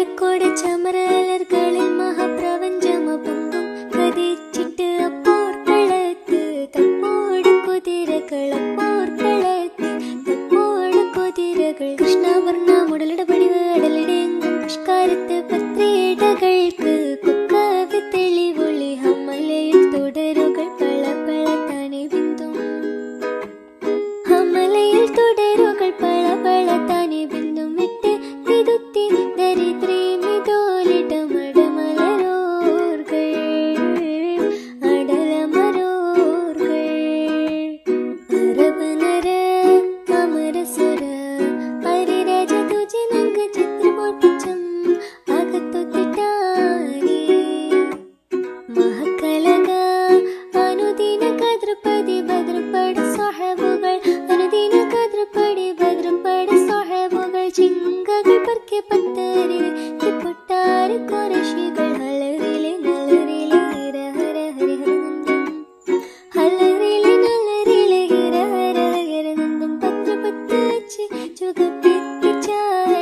തിരക്കോടെ ചമരലർകളിൽ മഹാപ്രപഞ്ചമപൊങ്കും കതിച്ചിട്ട് അപ്പോർക്കളത്ത് തപ്പോട് കുതിരകളപ്പോർക്കളത്ത് തപ്പോട് കുതിരകൾ കൃഷ്ണവർണ്ണ മുടലിടപടിവ് അടലിടെങ്കും പുഷ്കാരത്ത് പത്രേടകൾക്ക് കുക്കാവ് തെളിവൊളി ഹമ്മലയിൽ തുടരുകൾ പള പള താനെ ബിന്ദും ഹമ്മലയിൽ തുടരുകൾ പള പള താനെ ബിന്ദും വിട്ട് തിരുത്തി ദരിദ്രേ മിതോലിടമടമലരോർകൾ അടലമരോർകൾ അരബനര അമരസുര ഹരിരാജ തുജെ നങ്ക ചിത്രമോർപ്പിച്ചം അകത്തൊത്തിട്ടാനേ മഹക്കലക അനുദിന കദ്രപതി ഭദ്രപട സാഹബുകൾ അനുദിന കദ്രപടി ഭദ്രപട സാഹബുകൾ ചിങ്കകൾ പർക്കെ പത്തരിൽ തിപ്പൊട്ടാറ് കുറശികൾ ഹലറിലെ നലറിലെ ഹിര ഹര ഹരിഹരനന്ദം ഹലറിലെ നലറിലെ ഹിര ഹര ഹരിഹരനന്ദം പത്ര പത്ത് ചുഗപ്പിച്ചായ